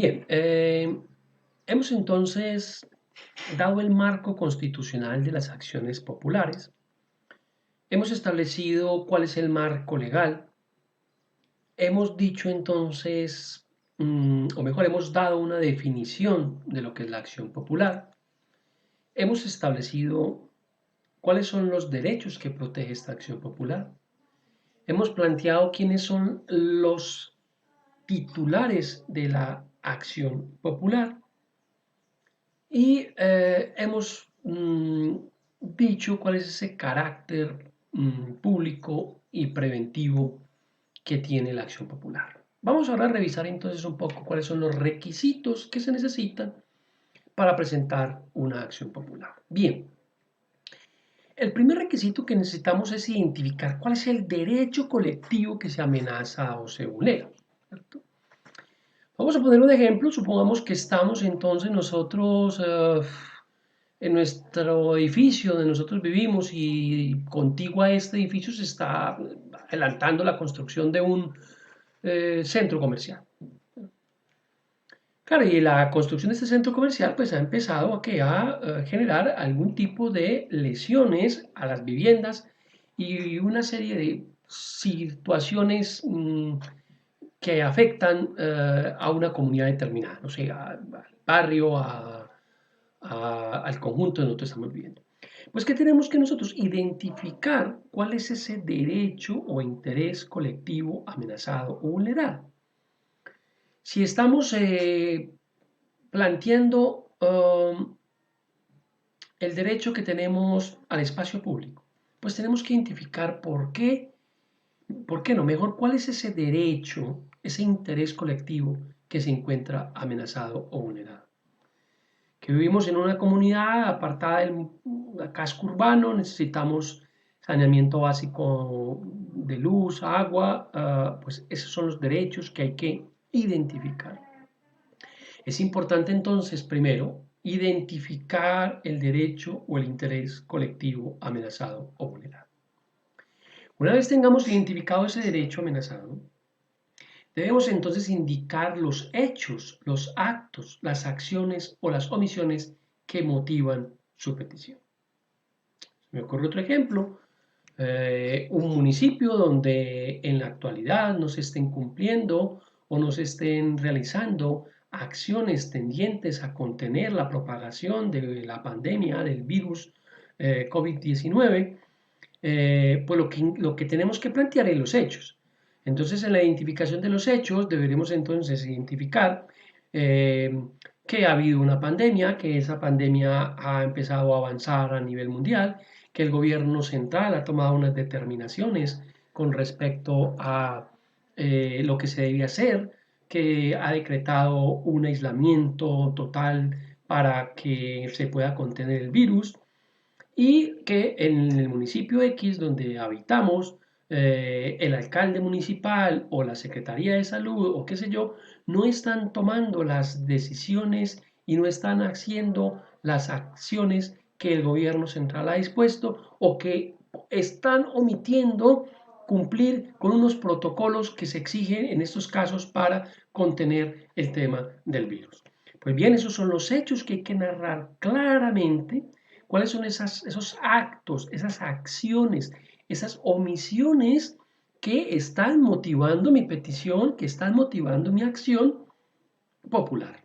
Bien, hemos entonces dado el marco constitucional de las acciones populares. Hemos establecido cuál es el marco legal. Hemos dicho entonces, o mejor, hemos dado una definición de lo que es la acción popular. Hemos establecido cuáles son los derechos que protege esta acción popular. Hemos planteado quiénes son los titulares de la acción popular. Y hemos dicho cuál es ese carácter público y preventivo que tiene la acción popular. Vamos ahora a revisar entonces un poco cuáles son los requisitos que se necesitan para presentar una acción popular. Bien, el primer requisito que necesitamos es identificar cuál es el derecho colectivo que se amenaza o se vulnera, ¿cierto? Vamos a poner un ejemplo. Supongamos que estamos entonces nosotros en nuestro edificio donde nosotros vivimos y contiguo a este edificio se está adelantando la construcción de un centro comercial. Claro, y la construcción de este centro comercial pues ha empezado a generar algún tipo de lesiones a las viviendas y una serie de situaciones que afectan a una comunidad determinada, no sé, al barrio, al conjunto donde nosotros estamos viviendo. Pues que tenemos que nosotros identificar cuál es ese derecho o interés colectivo amenazado o vulnerado. Si estamos planteando el derecho que tenemos al espacio público, pues tenemos que identificar por qué no, mejor cuál es ese derecho, ese interés colectivo que se encuentra amenazado o vulnerado. Que vivimos en una comunidad apartada del casco urbano, necesitamos saneamiento básico de luz, agua, pues esos son los derechos que hay que identificar. Es importante entonces, primero, identificar el derecho o el interés colectivo amenazado o vulnerado. Una vez tengamos identificado ese derecho amenazado, debemos entonces indicar los hechos, los actos, las acciones o las omisiones que motivan su petición. Me ocurre otro ejemplo, un municipio donde en la actualidad no se estén cumpliendo o no se estén realizando acciones tendientes a contener la propagación de la pandemia del virus COVID-19, pues lo que tenemos que plantear es los hechos. Entonces, en la identificación de los hechos, deberemos entonces identificar que ha habido una pandemia, que esa pandemia ha empezado a avanzar a nivel mundial, que el gobierno central ha tomado unas determinaciones con respecto a lo que se debía hacer, que ha decretado un aislamiento total para que se pueda contener el virus y que en el municipio X donde habitamos, el alcalde municipal o la Secretaría de Salud o qué sé yo, no están tomando las decisiones y no están haciendo las acciones que el gobierno central ha dispuesto o que están omitiendo cumplir con unos protocolos que se exigen en estos casos para contener el tema del virus. Pues bien, esos son los hechos que hay que narrar claramente. ¿Cuáles son esos actos, esas acciones, esas omisiones que están motivando mi petición, que están motivando mi acción popular?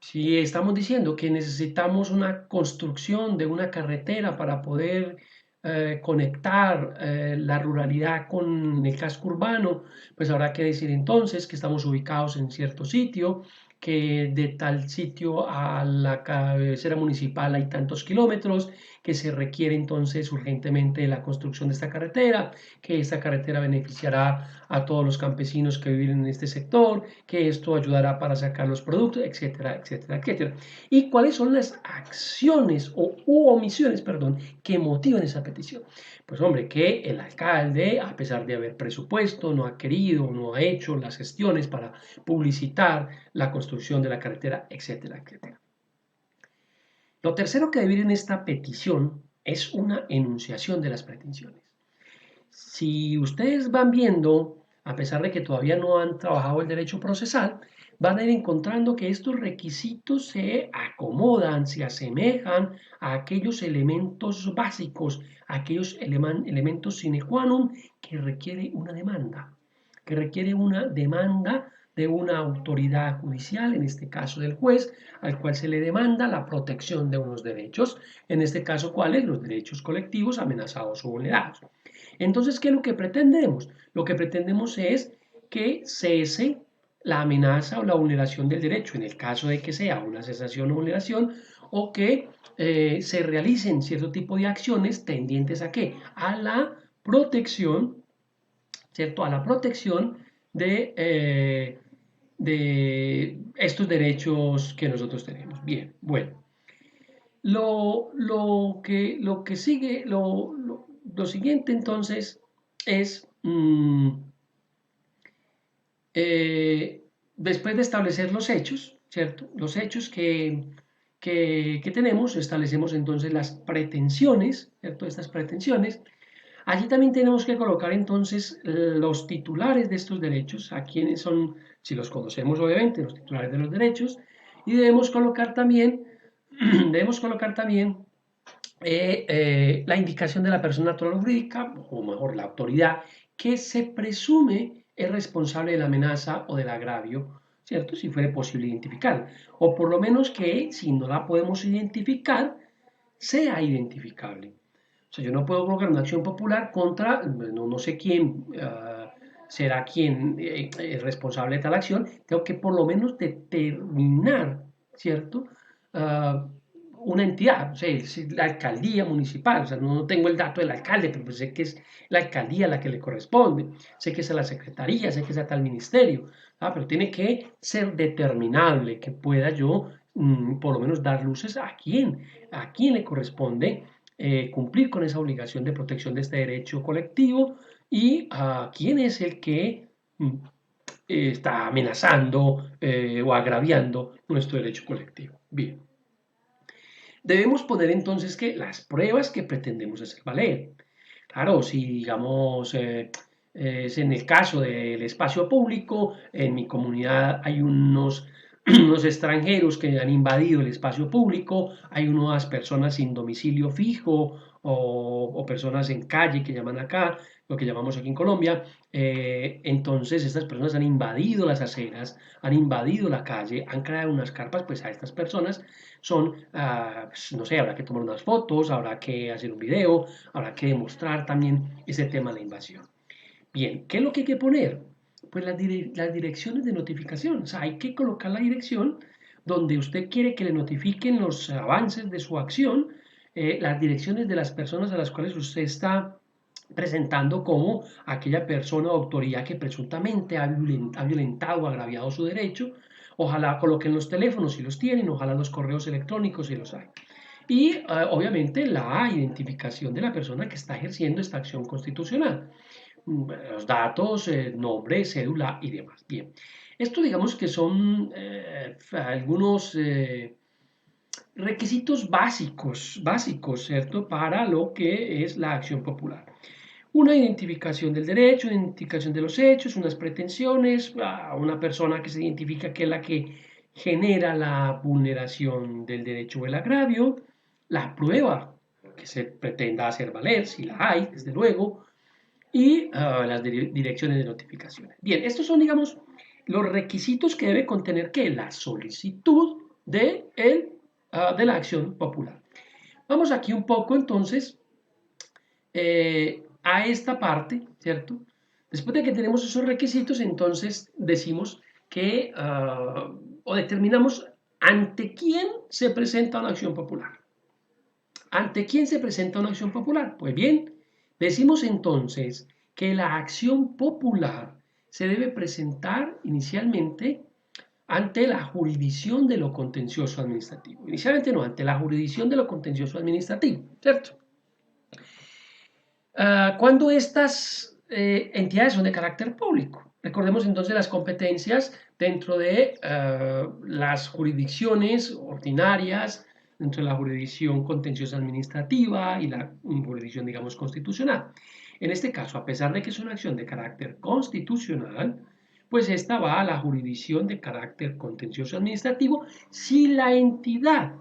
Si estamos diciendo que necesitamos una construcción de una carretera para poder conectar la ruralidad con el casco urbano, pues habrá que decir entonces que estamos ubicados en cierto sitio, que de tal sitio a la cabecera municipal hay tantos kilómetros, que se requiere entonces urgentemente la construcción de esta carretera, que esta carretera beneficiará a todos los campesinos que viven en este sector, que esto ayudará para sacar los productos, etcétera, etcétera, etcétera. ¿Y cuáles son las acciones u omisiones, perdón, que motivan esa petición? Pues hombre, que el alcalde, a pesar de haber presupuesto, no ha querido, no ha hecho las gestiones para publicitar la construcción de la carretera, etcétera, etcétera. Lo tercero que debe ir en esta petición es una enunciación de las pretensiones. Si ustedes van viendo a pesar de que todavía no han trabajado el derecho procesal, van a ir encontrando que estos requisitos se acomodan, se asemejan a aquellos elementos básicos, a aquellos elementos sine qua non que requiere una demanda de una autoridad judicial, en este caso del juez, al cual se le demanda la protección de unos derechos, en este caso, ¿cuáles? Los derechos colectivos amenazados o vulnerados. Entonces, ¿qué es lo que pretendemos? Lo que pretendemos es que cese la amenaza o la vulneración del derecho, en el caso de que sea una cesación o vulneración, o que se realicen cierto tipo de acciones tendientes a qué? A la protección, ¿cierto? A la protección de estos derechos que nosotros tenemos. Bien, bueno. Lo que sigue, lo siguiente entonces es, después de establecer los hechos, ¿cierto? Los hechos que tenemos, establecemos entonces las pretensiones, ¿cierto? Estas pretensiones. Allí también tenemos que colocar entonces los titulares de estos derechos, a quienes son, si los conocemos obviamente, los titulares de los derechos, y debemos colocar también, la indicación de la persona natural o jurídica, o mejor, la autoridad, que se presume es responsable de la amenaza o del agravio, ¿cierto? Si fuera posible identificar, o por lo menos que si no la podemos identificar, sea identificable. O sea, yo no puedo colocar una acción popular contra, no sé quién será quien es responsable de tal acción, tengo que por lo menos determinar, ¿cierto? Uh, una entidad, o sea, es la alcaldía municipal, o sea, no tengo el dato del alcalde, pero pues sé que es la alcaldía la que le corresponde, sé que es la secretaría, sé que es a tal ministerio, pero tiene que ser determinable, que pueda yo por lo menos dar luces a quién le corresponde cumplir con esa obligación de protección de este derecho colectivo y a quién es el que está amenazando o agraviando nuestro derecho colectivo. Bien. Debemos poner entonces que las pruebas que pretendemos hacer valer. Claro, si digamos es en el caso del espacio público, en mi comunidad hay unos extranjeros que han invadido el espacio público, hay unas personas sin domicilio fijo o personas en calle que llaman acá, lo que llamamos aquí en Colombia. Entonces estas personas han invadido las aceras, han invadido la calle, han creado unas carpas, pues a estas personas son, pues, no sé, habrá que tomar unas fotos, habrá que hacer un video, habrá que demostrar también ese tema de la invasión. Bien, ¿qué es lo que hay que poner? Pues las direcciones de notificación. O sea, hay que colocar la dirección donde usted quiere que le notifiquen los avances de su acción, las direcciones de las personas a las cuales usted está presentando como aquella persona o autoridad que presuntamente ha violentado o agraviado su derecho. Ojalá coloquen los teléfonos si los tienen, ojalá los correos electrónicos si los hay. Y obviamente la identificación de la persona que está ejerciendo esta acción constitucional. Los datos, nombre, cédula y demás. Bien, esto digamos que son algunos requisitos básicos, ¿cierto? Para lo que es la acción popular. Una identificación del derecho, una identificación de los hechos, unas pretensiones, una persona que se identifica que es la que genera la vulneración del derecho o el agravio, la prueba que se pretenda hacer valer, si la hay, desde luego, y las direcciones de notificaciones. Bien, estos son, digamos, los requisitos que debe contener ¿qué? La solicitud de la acción popular. Vamos aquí un poco entonces a esta parte, ¿cierto? Después de que tenemos esos requisitos, entonces decimos que o determinamos ante quién se presenta una acción popular. ¿Ante quién se presenta una acción popular? Pues bien, decimos entonces que la acción popular se debe presentar inicialmente ante la jurisdicción de lo contencioso administrativo. Inicialmente no, ante la jurisdicción de lo contencioso administrativo, ¿cierto? Cuando estas entidades son de carácter público. Recordemos entonces las competencias dentro de las jurisdicciones ordinarias, dentro de la jurisdicción contenciosa administrativa y la jurisdicción, digamos, constitucional. En este caso, a pesar de que es una acción de carácter constitucional, pues esta va a la jurisdicción de carácter contencioso administrativo si la entidad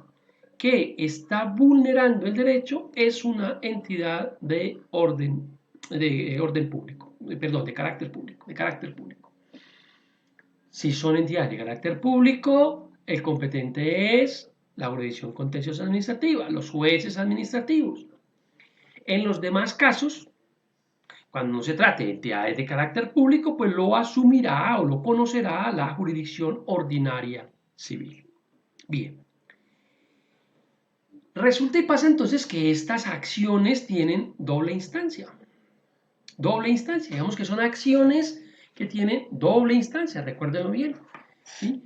que está vulnerando el derecho es una entidad de orden público, perdón, de carácter público. Si son entidades de carácter público, el competente es la jurisdicción contenciosa administrativa, los jueces administrativos. En los demás casos, cuando no se trate de entidades de carácter público, pues lo asumirá o lo conocerá la jurisdicción ordinaria civil. Bien. Resulta y pasa entonces que estas acciones tienen doble instancia. Doble instancia, digamos que son acciones que tienen doble instancia, recuérdenlo bien. ¿Sí?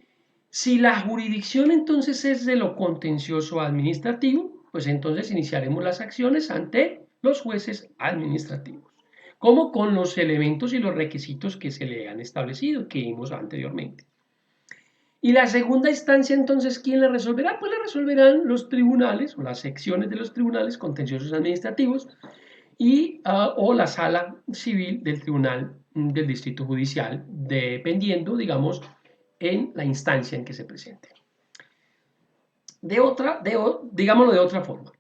Si la jurisdicción entonces es de lo contencioso administrativo, pues entonces iniciaremos las acciones ante los jueces administrativos, como con los elementos y los requisitos que se le han establecido, que vimos anteriormente. Y la segunda instancia, entonces, ¿quién la resolverá? Pues la resolverán los tribunales o las secciones de los tribunales contenciosos administrativos o la sala civil del tribunal del distrito judicial, dependiendo, digamos, en la instancia en que se presente. Digámoslo de otra forma.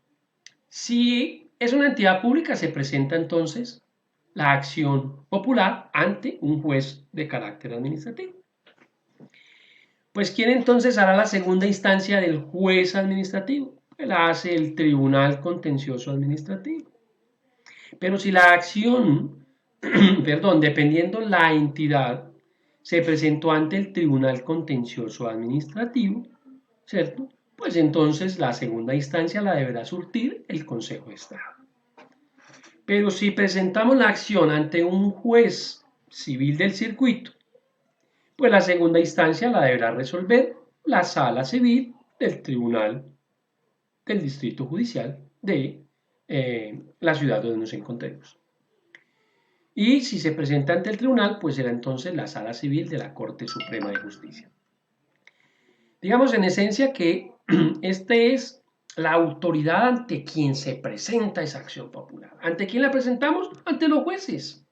Si es una entidad pública, se presenta entonces la acción popular ante un juez de carácter administrativo. Pues ¿quién entonces hará la segunda instancia del juez administrativo? Pues la hace el Tribunal Contencioso Administrativo. Pero si la acción, perdón, dependiendo la entidad, se presentó ante el Tribunal Contencioso Administrativo, ¿cierto? Pues entonces la segunda instancia la deberá surtir el Consejo de Estado. Pero si presentamos la acción ante un juez civil del circuito, pues la segunda instancia la deberá resolver la sala civil del Tribunal del Distrito Judicial de la ciudad donde nos encontremos. Y si se presenta ante el tribunal, pues será entonces la sala civil de la Corte Suprema de Justicia. Digamos en esencia que este es la autoridad ante quien se presenta esa acción popular. ¿Ante quién la presentamos? Ante los jueces.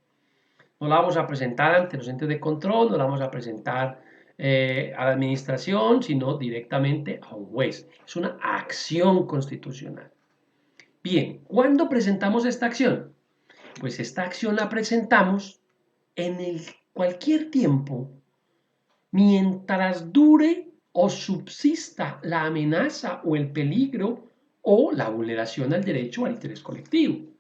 No la vamos a presentar ante los entes de control, no la vamos a presentar a la administración, sino directamente a un juez. Es una acción constitucional. Bien, ¿cuándo presentamos esta acción? Pues esta acción la presentamos en cualquier tiempo mientras dure o subsista la amenaza o el peligro o la vulneración al derecho o al interés colectivo.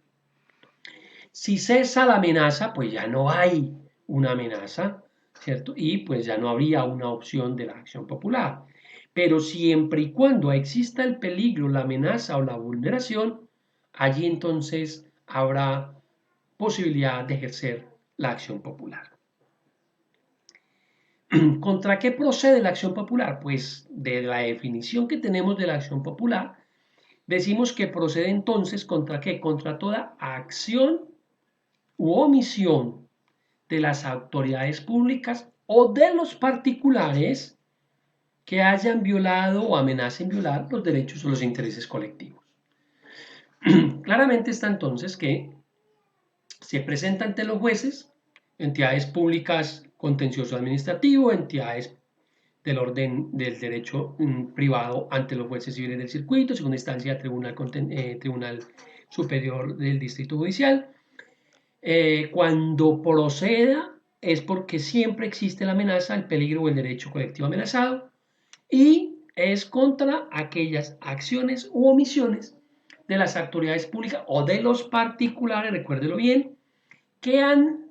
Si cesa la amenaza, pues ya no hay una amenaza, ¿cierto? Y pues ya no habría una opción de la acción popular. Pero siempre y cuando exista el peligro, la amenaza o la vulneración, allí entonces habrá posibilidad de ejercer la acción popular. ¿Contra qué procede la acción popular? Pues de la definición que tenemos de la acción popular, decimos que procede entonces contra qué? Contra toda acción u omisión de las autoridades públicas o de los particulares que hayan violado o amenacen violar los derechos o los intereses colectivos. Claramente está entonces que se presenta ante los jueces, entidades públicas contencioso administrativo, entidades del orden del derecho privado ante los jueces civiles del circuito, segunda instancia, Tribunal Superior del Distrito Judicial. Cuando proceda es porque siempre existe la amenaza, el peligro o el derecho colectivo amenazado y es contra aquellas acciones u omisiones de las autoridades públicas o de los particulares, recuérdelo bien, que han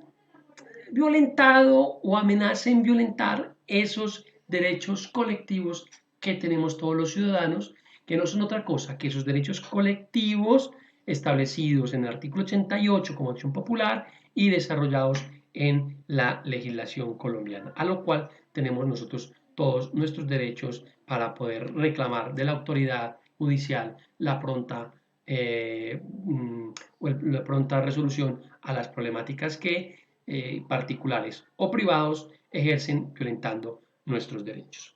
violentado o amenacen violentar esos derechos colectivos que tenemos todos los ciudadanos, que no son otra cosa que esos derechos colectivos establecidos en el artículo 88 como acción popular y desarrollados en la legislación colombiana, a lo cual tenemos nosotros todos nuestros derechos para poder reclamar de la autoridad judicial la pronta resolución a las problemáticas que particulares o privados ejercen violentando nuestros derechos.